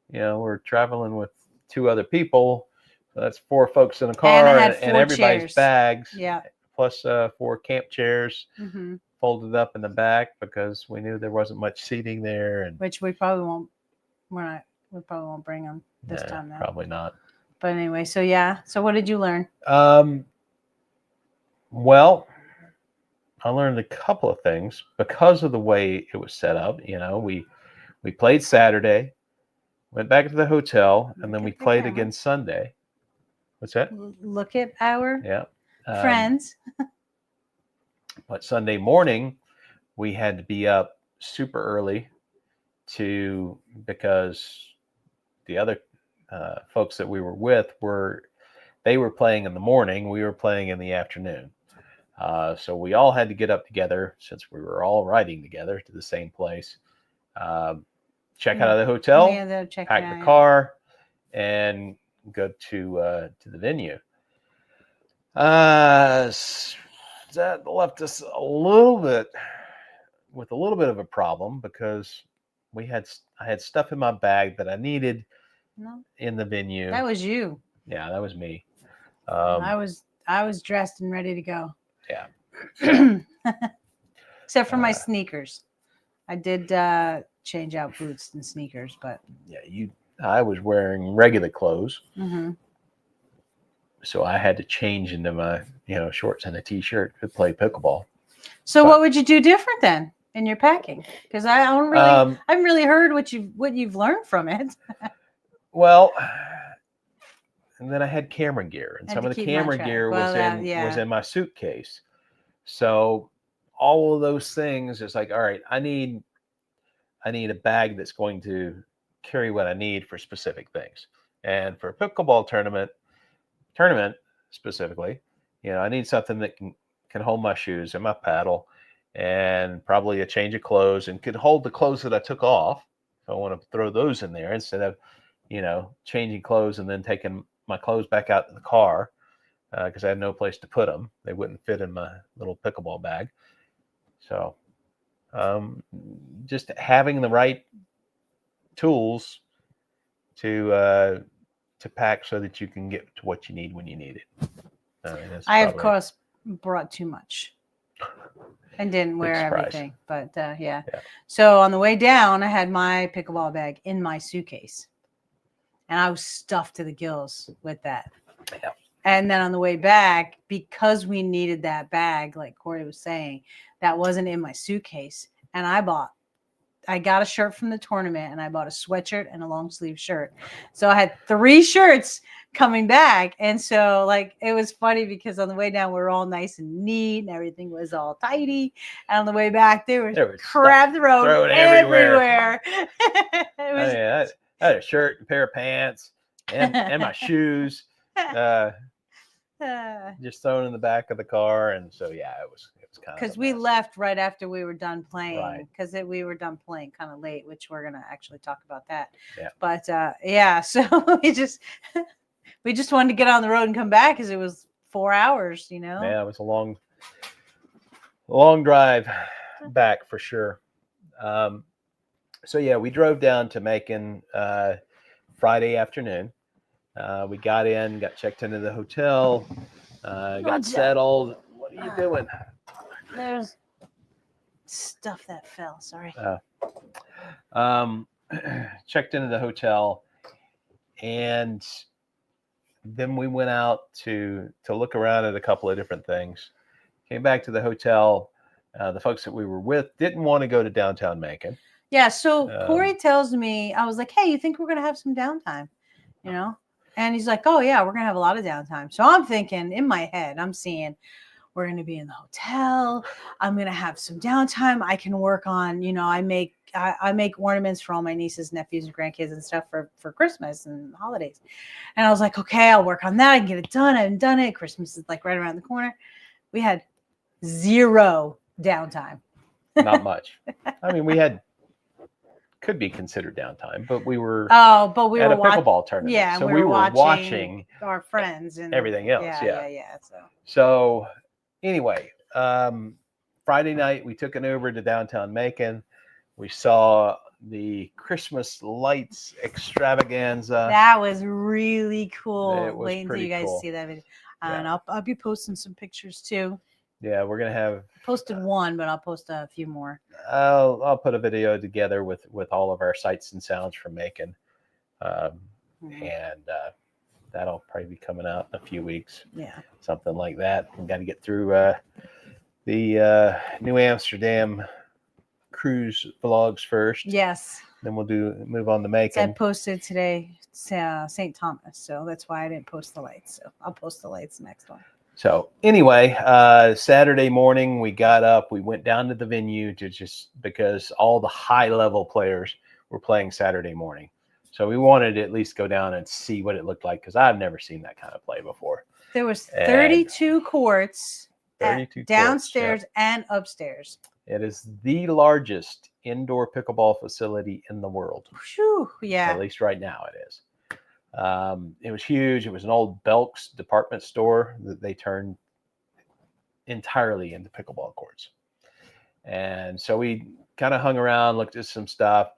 we're traveling with 2 other people, so that's 4 folks in a car, and everybody's chairs. Bags, plus 4 camp chairs folded up in the back, because we knew there wasn't much seating there, and which we probably won't. We probably won't bring them this time now. Probably not. But anyway, so what did you learn? Well, I learned a couple of things because of the way it was set up. We played Saturday, went back to the hotel, and then we played again Sunday. What's that? Look at our friends. But Sunday morning, we had to be up super early because the other folks that we were with were playing in the morning. We were playing in the afternoon. So we all had to get up together, since we were all riding together to the same place. Check out of the hotel, pack the car, and go to the venue. That left us a little bit with a little bit of a problem because I had stuff in my bag that I needed No, in the venue. that was you. Yeah, that was me. I was dressed and ready to go. Yeah. So, Except for my sneakers. I did change out boots and sneakers, but yeah, I was wearing regular clothes, mm-hmm. so I had to change into my shorts and a t-shirt to play pickleball. So But- what would you do different then in your packing? Because I haven't really heard what you've learned from it. Well, and then I had camera gear, and Had some to of the keep my camera track. gear Well, was in my suitcase. So all of those things is like, all right, I need a bag that's going to carry what I need for specific things. And for a pickleball tournament specifically, I need something that can hold my shoes and my paddle and probably a change of clothes and could hold the clothes that I took off. So I want to throw those in there instead of, changing clothes and then taking my clothes back out to the car because I had no place to put them. They wouldn't fit in my little pickleball bag. So just having the right tools to pack so that you can get to what you need when you need it. I of course brought too much and didn't wear everything, but yeah. So on the way down, I had my pickleball bag in my suitcase, and I was stuffed to the gills with that. Yeah. And then on the way back, because we needed that bag, like Corey was saying, that wasn't in my suitcase, and I got a shirt from the tournament, and I bought a sweatshirt and a long sleeve shirt. So I had 3 shirts coming back. And so it was funny because on the way down, we were all nice and neat and everything was all tidy. And on the way back, there was crap thrown everywhere. I had a shirt, a pair of pants, and my shoes just thrown in the back of the car. And so, yeah, it was kind of because we left right after we were done playing because we were done playing kind of late, which we're going to actually talk about that. Yeah. But so we just wanted to get on the road and come back because it was 4 hours, Yeah, it was a long drive back for sure. So yeah, we drove down to Macon Friday afternoon. We got checked into the hotel, got settled. What are you doing? There's stuff that fell. Sorry. Checked into the hotel, and then we went out to look around at a couple of different things. Came back to the hotel. The folks that we were with didn't want to go to downtown Macon. Yeah. So Corey tells me, I was like, hey, you think we're going to have some downtime? And he's like, oh, yeah, we're going to have a lot of downtime. So I'm thinking in my head, I'm seeing we're going to be in the hotel. I'm going to have some downtime. I can work on, I make ornaments for all my nieces, nephews, and grandkids and stuff for Christmas and holidays. And I was like, okay, I'll work on that. I can get it done. I haven't done it. Christmas is right around the corner. We had 0 downtime. Not much. I mean, could be considered downtime, but we were at a pickleball tournament. Yeah, so we were watching our friends and everything else. Yeah. So anyway, Friday night we took an Uber to downtown Macon. We saw the Christmas Lights Extravaganza. That was really cool. It was Wait until you guys see that video. And I'll be posting some pictures too. Yeah, we're gonna have posted one, but I'll post a few more. I'll put a video together with all of our sights and sounds from Macon, and that'll probably be coming out in a few weeks. Yeah, something like that. We got to get through the New Amsterdam cruise vlogs first. Yes. Then we'll move on to Macon. I posted today St. Thomas, so that's why I didn't post the lights. So I'll post the lights next one. So anyway, Saturday morning we got up, we went down to the venue because all the high level players were playing Saturday morning. So we wanted to at least go down and see what it looked like because I've never seen that kind of play before. There was 32 courts, 32 downstairs courts, and upstairs. It is the largest indoor pickleball facility in the world. Whew, yeah. At least right now it is. It was huge. It was an old Belk's department store that they turned entirely into pickleball courts. And so we kind of hung around, looked at some stuff,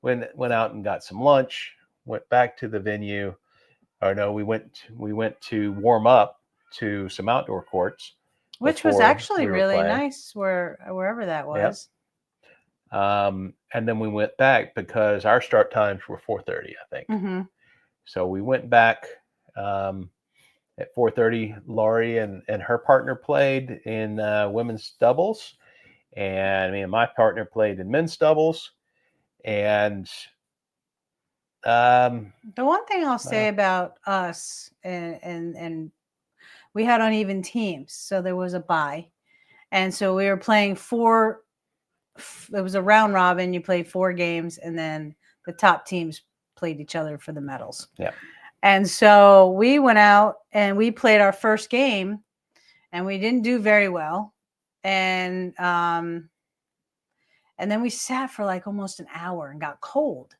went out and got some lunch, went back to the venue. Or no, we went to warm up to some outdoor courts, which was before actually we were really playing. nice wherever that was. And then we went back because our start times were 4:30, I think. Mm-hmm. So we went back at 4:30. Laurie and her partner played in women's doubles, and me and my partner played in men's doubles. And The one thing I'll say about us, and we had uneven teams, so there was a bye, and so we were playing four. It was a round robin. You played 4 games, and then the top teams played each other for the medals. Yeah. And so we went out and we played our first game, and we didn't do very well, and then we sat for like almost an hour and got cold.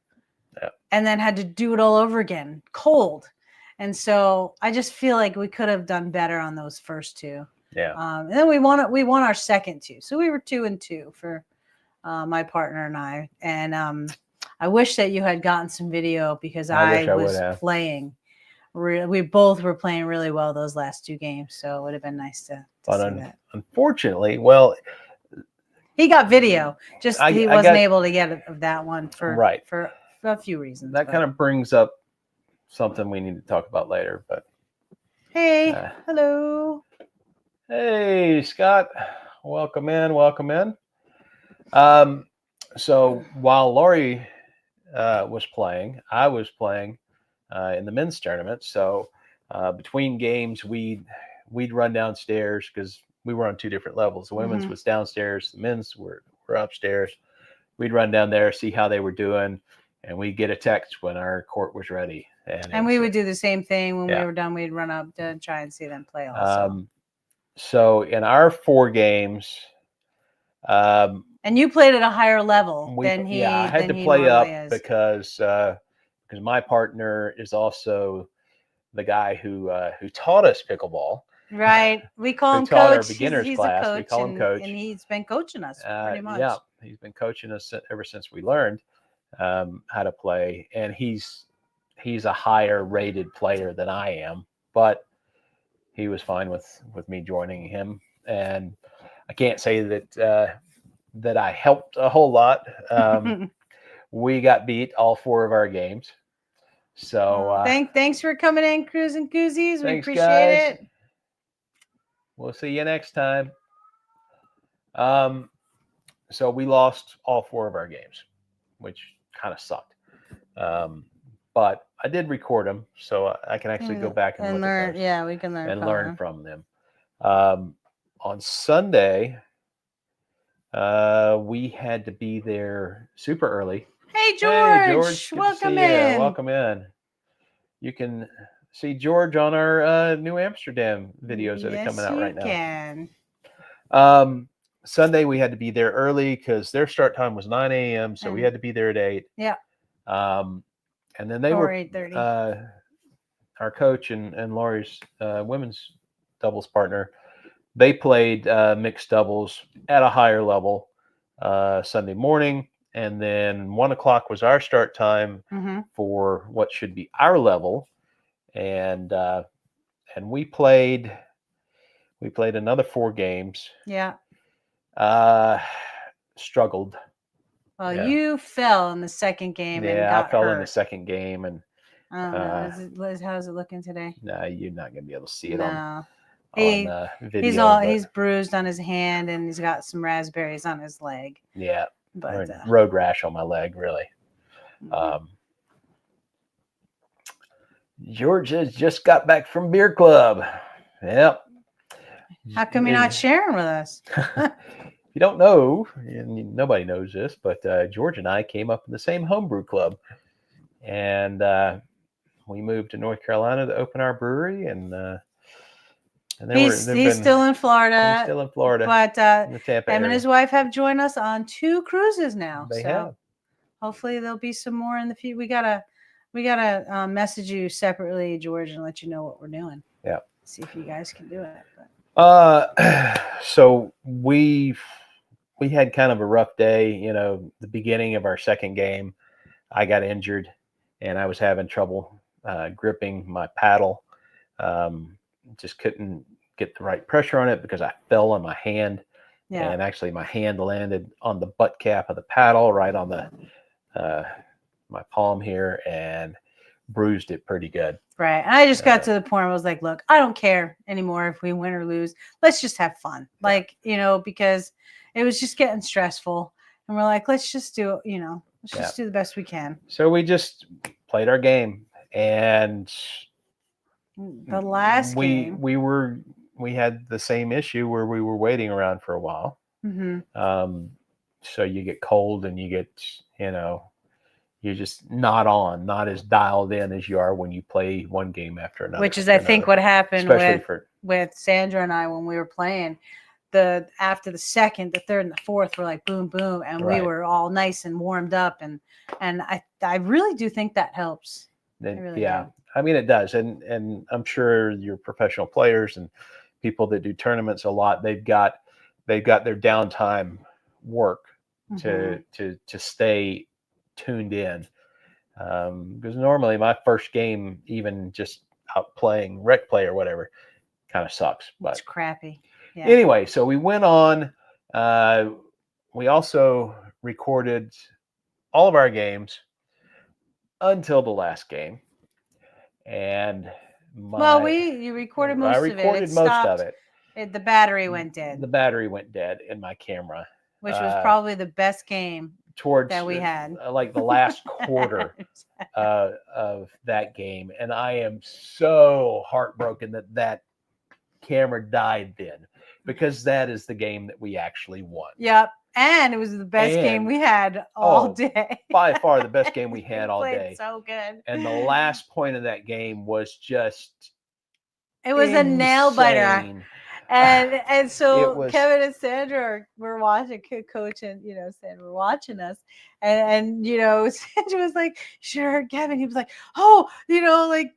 Yeah. And then had to do it all over again, cold. And so I just feel like we could have done better on those first 2. Yeah. And then we won our second 2. So we were 2-2 for my partner and I. And I wish that you had gotten some video because I was playing. We both were playing really well those last 2 games. So it would have been nice to see that. Unfortunately, well, he got video. Just he wasn't able to get of that one for a few reasons. That kind of brings up something we need to talk about later. But hey, hello. Hey, Scott. Welcome in. So while Laurie was playing, I was playing in the men's tournament. So between games, we'd run downstairs because we were on 2 different levels. The women's was downstairs, the men's were upstairs. We'd run down there, see how they were doing, and we'd get a text when our court was ready. And we would do the same thing when we were done. We'd run up to try and see them play also. So in our 4 games, and you played at a higher level than he. Yeah, I had to play up because my partner is also the guy who taught us pickleball. Right, we call him Coach. Our beginner's class. Coach, we call him Coach, and he's been coaching us pretty much. Yeah, he's been coaching us ever since we learned how to play, and he's a higher rated player than I am, but he was fine with me joining him, and I can't say that that I helped a whole lot. We got beat all 4 of our games. So thanks for coming in, Cruise and Koozies. We appreciate it. We'll see you next time. So we lost all 4 of our games, which kind of sucked. But I did record them, so I can actually go back and look learn. At those yeah, we can learn and from learn them. from them. On Sunday, we had to be there super early. Hey, George. Welcome in. Welcome in. You can see George on our New Amsterdam videos that are coming out right now. Can. Sunday we had to be there early because their start time was 9 a.m. So we had to be there at 8. Yeah. And then they were 8:30. Our coach and Laurie's women's doubles partner. They played mixed doubles at a higher level Sunday morning, and then 1 o'clock was our start time for what should be our level, and we played another 4 games. Yeah. Struggled. Well, you fell in the second game. Yeah, and got I fell hurt. in the second game, and I don't know. How's it looking today? No, you're not gonna be able to see it on video. He's bruised on his hand, and he's got some raspberries on his leg. Yeah, but road rash on my leg, really. George has just got back from beer club. Yep. How come you're not sharing with us? You don't know, and nobody knows this, but George and I came up in the same homebrew club, and we moved to North Carolina to open our brewery, and he's still in Florida. He's still in Florida, but in the Tampa him area. And his wife have joined us on 2 cruises now. They have. Hopefully there'll be some more in the future. We gotta message you separately, George, and let you know what we're doing. Yeah. See if you guys can do it. So we we had kind of a rough day. You know, the beginning of our second game, I got injured, and I was having trouble gripping my paddle. Just couldn't get the right pressure on it because I fell on my hand, and actually my hand landed on the butt cap of the paddle, right on the my palm here, and bruised it pretty good. Right. And I just got to the point where I was like, look, I don't care anymore if we win or lose. Let's just have fun. Like, you know, because it was just getting stressful. And we're like, let's just do, you know, let's just do the best we can. So we just played our game. And the last game, we had the same issue where we were waiting around for a while. So you get cold and you get, you know, you're just not as dialed in as you are when you play one game after another. Which is, I think, what happened with Sandra and I when we were playing. After the second, the third, and the fourth were like boom, boom, and we were all nice and warmed up, and I really do think that helps. Really do. I mean it does, and I'm sure your professional players and people that do tournaments a lot, they've got their downtime work to stay tuned in, because normally my first game, even just out playing rec play or whatever, kind of sucks. But it's crappy. Yeah. Anyway, so we went on. We also recorded all of our games until the last game, and you recorded most of it. I recorded most of it. The battery went dead. The battery went dead in my camera, which was probably the best game that we had. Like the last quarter of that game, and I am so heartbroken that camera died then, because that is the game that we actually won. Yep. And it was the best game we had all day. By far the best game we had all day. So good. And the last point of that game was just it was insane. A nail biter. And so Kevin and Sandra were watching, Coach and, you know, Sandra were watching us. And you know, Sandra was like, sure, Kevin. He was like, oh, you know, like,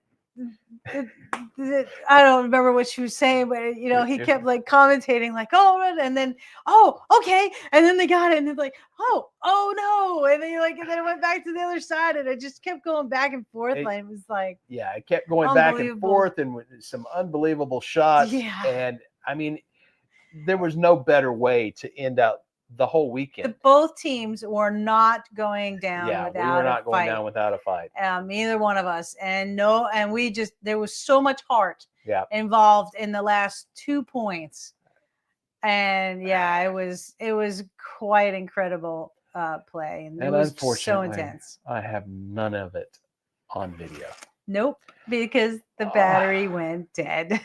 I don't remember what she was saying, but you know, he kept like commentating, like, oh, and then, oh, okay, and then they got it, and they're like, oh no, and then it went back to the other side, and it just kept going back and forth. Like, it was like, it kept going back and forth, and with some unbelievable shots. And I mean, there was no better way to end out the whole weekend. Both teams were not going down without a fight. We were not going down without a fight. Neither one of us. And we just, there was so much heart involved in the last 2 points. And it was quite incredible play. And it was so intense. I have none of it on video. Nope, because the battery went dead.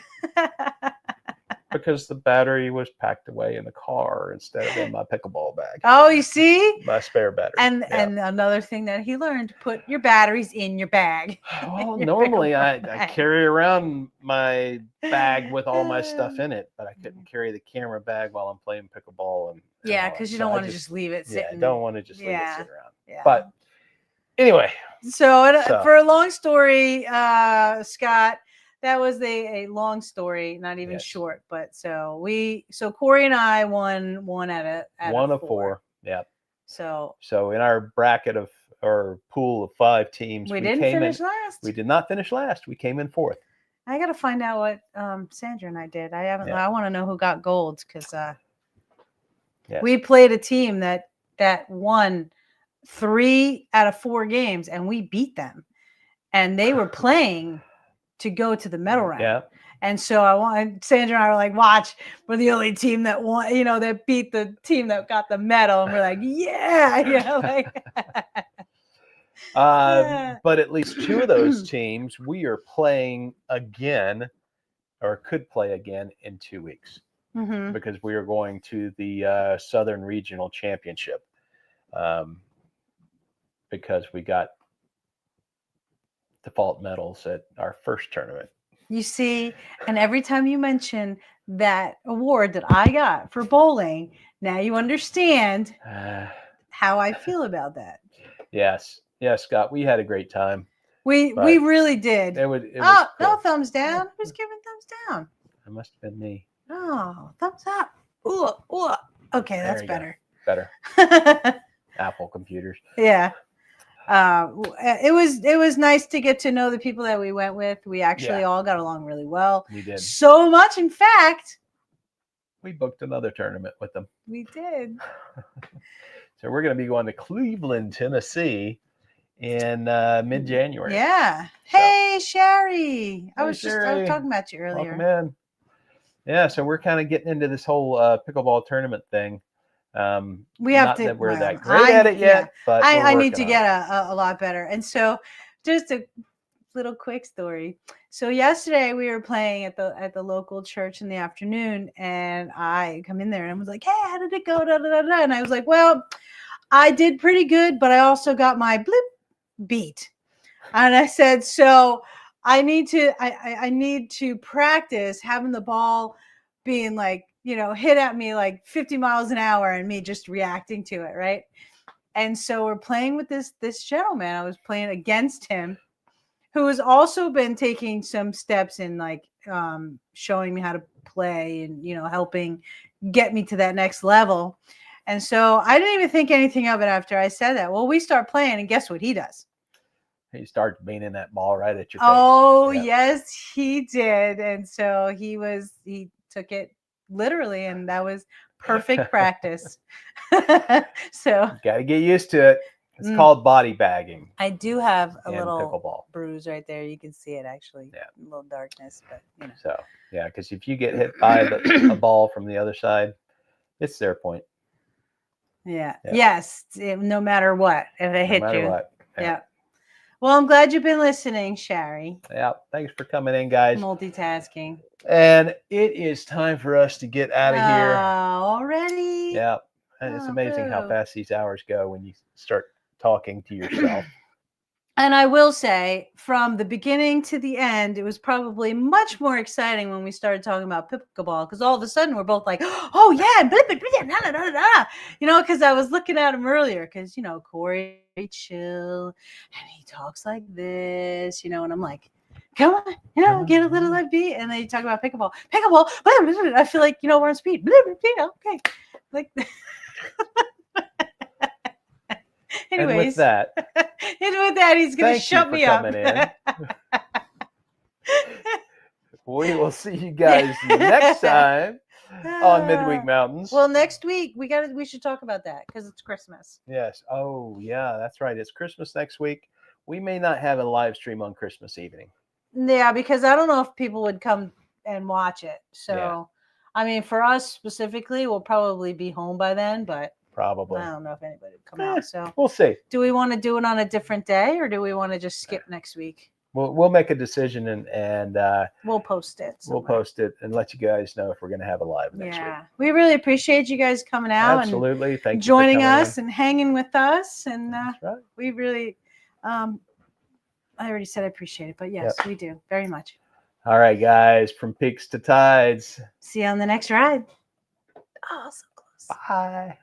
Because the battery was packed away in the car instead of in my pickleball bag. Oh, you see? My spare battery. And another thing that he learned, put your batteries in your bag. Well, normally I carry around my bag with all my stuff in it, but I couldn't carry the camera bag while I'm playing pickleball. Because you don't want to just leave it sitting. I don't want to just leave it sitting around. Yeah. But anyway. So for a long story, Scott, that was a long story, not even short, but so Corey and I won out of four. Yeah. So in our bracket of our pool of 5 teams, we didn't finish last. We did not finish last. We came in 4th. I got to find out what Sandra and I did. I haven't. I want to know who got gold, because we played a team that won 3 out of 4 games, and we beat them, and they were playing to go to the medal round. Yeah. And so Sandra and I were like, watch, we're the only team that won, you know, that beat the team that got the medal. And we're like, but at least 2 of those teams we are playing again, or could play again, in 2 weeks, because we are going to the Southern Regional Championship, because we got default medals at our first tournament. You see, and every time you mention that award that I got for bowling, now you understand how I feel about that. Yes, Scott, we had a great time. We really did. It was cool. No thumbs down. Who's giving thumbs down? It must have been me. Oh, thumbs up. Ooh. Okay, that's better. better. Apple computers. Yeah. It was nice to get to know the people that we went with. We actually all got along really well. We did. So much, in fact, we booked another tournament with them. We did. So we're going to be going to Cleveland, Tennessee in mid-January. Yeah. Hey, Sherry. I was Sherry. talking about you earlier. Welcome in. Yeah, so we're kind of getting into this whole pickleball tournament thing. We have not to. that we're well, that great at it yet, but I need to working get a lot better. And so, just a little quick story. So yesterday we were playing at the local church in the afternoon, and I come in there and I was like, "Hey, how did it go?" Da, da, da, da. And I was like, "Well, I did pretty good, but I also got my blip beat." And I said, "So I need to practice having the ball being like, hit at me like 50 miles an hour and me just reacting to it, right?" And so we're playing with this gentleman. I was playing against him, who has also been taking some steps in like showing me how to play and helping get me to that next level. And so I didn't even think anything of it after I said that. Well, we start playing, and guess what he does? He starts beating that ball right at your face. Oh, yes, he did. And so he took it literally, and that was perfect practice. So got to get used to it. It's called body bagging. I do have a little pickleball bruise right there. You can see it actually. Yeah. A little darkness, but So yeah, because if you get hit by a ball from the other side, it's their point. Yeah. Yes. No matter what, if they hit you. No matter what. Yeah. Well, I'm glad you've been listening, Sherry. Yeah. Thanks for coming in, guys. Multitasking. And it is time for us to get out of here. Already? Yeah. And it's amazing how fast these hours go when you start talking to yourself. And I will say, from the beginning to the end, it was probably much more exciting when we started talking about pickleball, because all of a sudden we're both like, "Oh yeah," because I was looking at him earlier, because Corey chill and he talks like this, and I'm like, "Come on, get a little live beat," and then you talk about pickleball. I feel like we're on speed. Okay, like. Anyways, and with that, he's going to shut me up. We will see you guys next time on Midweek Mountains. Well, next week we should talk about that because it's Christmas. Yes. Oh, yeah, that's right. It's Christmas next week. We may not have a live stream on Christmas evening. Yeah, because I don't know if people would come and watch it. So, I mean, for us specifically, we'll probably be home by then, but. Probably. I don't know if anybody would come out. So we'll see. Do we want to do it on a different day, or do we want to just skip next week? We'll make a decision and we'll post it. We'll post it and let you guys know if we're going to have a live next week. We really appreciate you guys coming out. Absolutely. Thank you joining us and hanging with us. And That's right. We really, I already said I appreciate it, but yes, we do very much. All right, guys, from peaks to tides. See you on the next ride. Oh, so close. Bye.